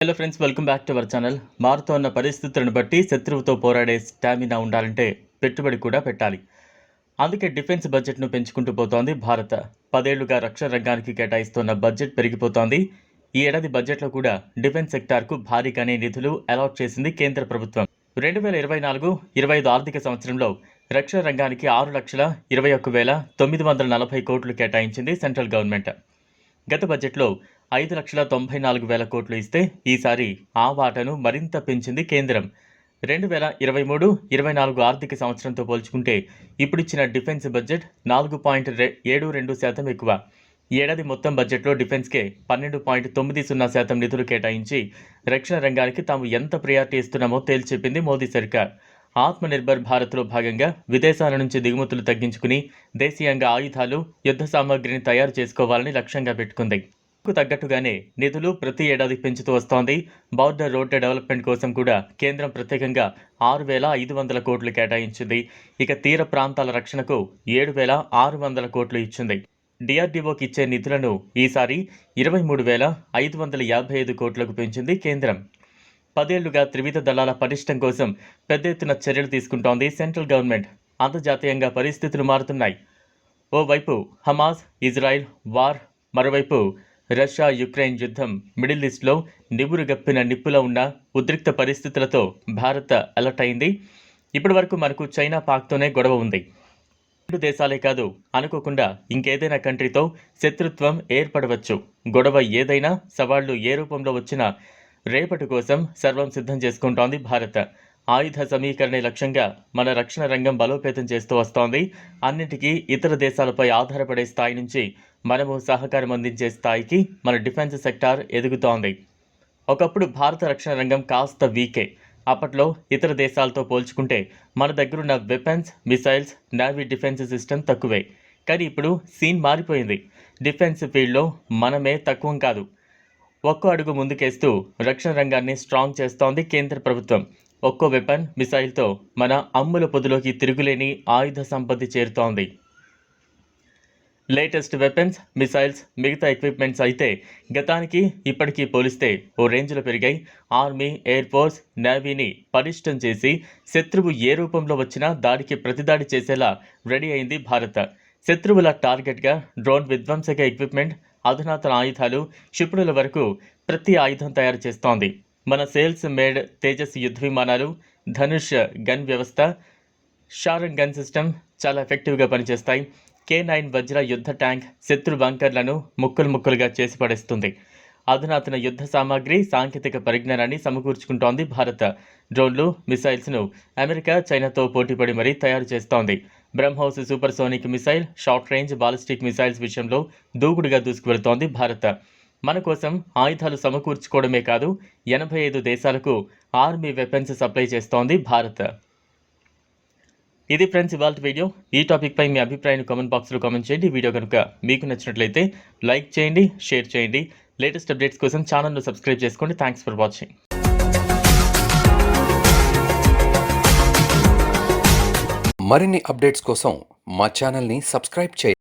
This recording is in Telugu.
Hello friends, welcome back to our channel. మారుతోన్న పరిస్థితులను బట్టి శత్రువుతో పోరాడే స్టామినా ఉండాలంటే పెట్టుబడి కూడా పెట్టాలి. అందుకే డిఫెన్స్ బడ్జెట్ను పెంచుకుంటూ పోతోంది భారత్. 10 ఏళ్లుగా రక్షణ రంగానికి కేటాయిస్తున్న బడ్జెట్ పెరిగిపోతోంది. ఈ ఏడాది బడ్జెట్లో కూడా డిఫెన్స్ సెక్టార్కు భారీగానే నిధులు అలాట్ చేసింది కేంద్ర ప్రభుత్వం. 2024-25 ఆర్థిక సంవత్సరంలో రక్షణ రంగానికి 6,21,940 కోట్లు కేటాయించింది సెంట్రల్ గవర్నమెంట్. గత బడ్జెట్లో 5,94,000 కోట్లు ఇస్తే ఈసారి ఆ వాటాను మరింత పెంచింది కేంద్రం. 2023-24 ఆర్థిక సంవత్సరంతో పోల్చుకుంటే ఇప్పుడిచ్చిన డిఫెన్స్ బడ్జెట్ 4.72% ఎక్కువ. ఈ ఏడాది మొత్తం బడ్జెట్లో డిఫెన్స్కే 12.90% నిధులు కేటాయించి రక్షణ రంగానికి తాము ఎంత ప్రయారిటీ ఇస్తున్నామో తేల్చెప్పింది మోదీ సర్కార్. ఆత్మనిర్భర్ భారత్లో భాగంగా విదేశాల నుంచి దిగుమతులు తగ్గించుకుని దేశీయంగా ఆయుధాలు, యుద్ధ సామాగ్రిని తయారు చేసుకోవాలని లక్ష్యంగా పెట్టుకుంది. తగ్గట్టుగానే నిధులు ప్రతి ఏడాది పెంచుతూ వస్తోంది. బార్డర్ రోడ్ డెవలప్మెంట్ కోసం కూడా కేంద్రం ప్రత్యేకంగా 6,500 కోట్లు కేటాయించింది. ఇక తీర ప్రాంతాల రక్షణకు 7,600 కోట్లు ఇచ్చింది. డిఆర్డీఓకి ఇచ్చే నిధులను ఈసారి 23,555 కోట్లకు పెంచింది కేంద్రం. 10 ఏళ్లుగా త్రివిధ దళాల పటిష్టం కోసం పెద్ద ఎత్తున చర్యలు తీసుకుంటోంది సెంట్రల్ గవర్నమెంట్. అంతర్జాతీయంగా పరిస్థితులు మారుతున్నాయి. ఓవైపు హమాస్ ఇజ్రాయిల్ వార్, మరోవైపు రష్యా యుక్రెయిన్ యుద్ధం, మిడిల్ ఈస్ట్లో నివురుగప్పిన నిప్పులో ఉన్న ఉద్రిక్త పరిస్థితులతో భారత్ అలర్ట్ అయింది. ఇప్పటి వరకు మనకు చైనా పాక్తోనే గొడవ ఉంది. 2 దేశాలే కాదు, అనుకోకుండా ఇంకేదైనా కంట్రీతో శత్రుత్వం ఏర్పడవచ్చు. గొడవ ఏదైనా, సవాళ్లు ఏ రూపంలో వచ్చినా రేపటి కోసం సర్వం సిద్ధం చేసుకుంటోంది భారత్. ఆయుధ సమీకరణే లక్ష్యంగా మన రక్షణ రంగం బలోపేతం చేస్తూ వస్తోంది. అన్నిటికీ ఇతర దేశాలపై ఆధారపడే స్థాయి నుంచి మనము సహకారం అందించే స్థాయికి మన డిఫెన్స్ సెక్టార్ ఎదుగుతోంది. ఒకప్పుడు భారత రక్షణ రంగం కాస్త వీకే. అప్పట్లో ఇతర దేశాలతో పోల్చుకుంటే మన దగ్గరున్న weapons, missiles, navy defence system తక్కువే. కానీ ఇప్పుడు సీన్ మారిపోయింది. డిఫెన్స్ ఫీల్డ్లో మనమే తక్కువం కాదు. ఒక్కో అడుగు ముందుకేస్తూ రక్షణ రంగాన్ని స్ట్రాంగ్ చేస్తోంది కేంద్ర ప్రభుత్వం. ఒక్కో వెపన్, మిసైల్తో మన అమ్ముల పొదిలోకి తిరుగులేని ఆయుధ సంపత్తి చేరుతోంది. లేటెస్ట్ వెపన్స్, మిసైల్స్, మిగతా ఎక్విప్మెంట్స్ అయితే గతానికి ఇప్పటికీ పోలిస్తే ఓ రేంజ్లో పెరిగాయి. ఆర్మీ, ఎయిర్ ఫోర్స్, నేవీని పటిష్టం చేసి శత్రువు ఏ రూపంలో వచ్చినా దాడికి ప్రతిదాడి చేసేలా రెడీ అయింది భారత్. శత్రువుల టార్గెట్గా డ్రోన్ విధ్వంసక ఎక్విప్మెంట్, అధునాతన ఆయుధాలు, క్షిపణుల వరకు ప్రతి ఆయుధం తయారు చేస్తోంది. మన సేల్స్ మేడ్ తేజస్ యుద్ధ విమానాలు, ధనుష్ గన్ వ్యవస్థ, షారంగ్ గన్ సిస్టమ్ చాలా ఎఫెక్టివ్గా పనిచేస్తాయి. K9 వజ్ర యుద్ధ ట్యాంక్ శత్రు బంకర్లను ముక్కలుగా చేసి పడేస్తుంది. అధునాతన యుద్ధ సామాగ్రి, సాంకేతిక పరిజ్ఞానాన్ని సమకూర్చుకుంటోంది భారత్. డ్రోన్లు, మిసైల్స్ను అమెరికా, చైనాతో పోటీపడి మరీ తయారు చేస్తోంది. BrahMos supersonic missile, short range ballistic missiles విషయంలో దూకుడుగా దూసుకువెళుతోంది భారత్. మన కోసం ఆయుధాలు సమకూర్చుకోవడమే కాదు, 85 దేశాలకు ఆర్మీ వెపన్స్ సప్లై చేస్తోంది భారత్. ఇది ఫ్రెండ్స్ ఇవాల్టి వీడియో. ఈ టాపిక్పై మీ అభిప్రాయాన్ని కామెంట్ బాక్స్లో కామెంట్ చేయండి. వీడియో కనుక మీకు నచ్చినట్లయితే లైక్ చేయండి, షేర్ చేయండి. లేటెస్ట్ అప్డేట్స్ కోసం ఛానల్ను సబ్స్క్రైబ్ చేసుకోండి. Thanks for watching. మరిన్ని అప్డేట్స్ కోసం మా ఛానల్ని సబ్స్క్రైబ్ చేయండి.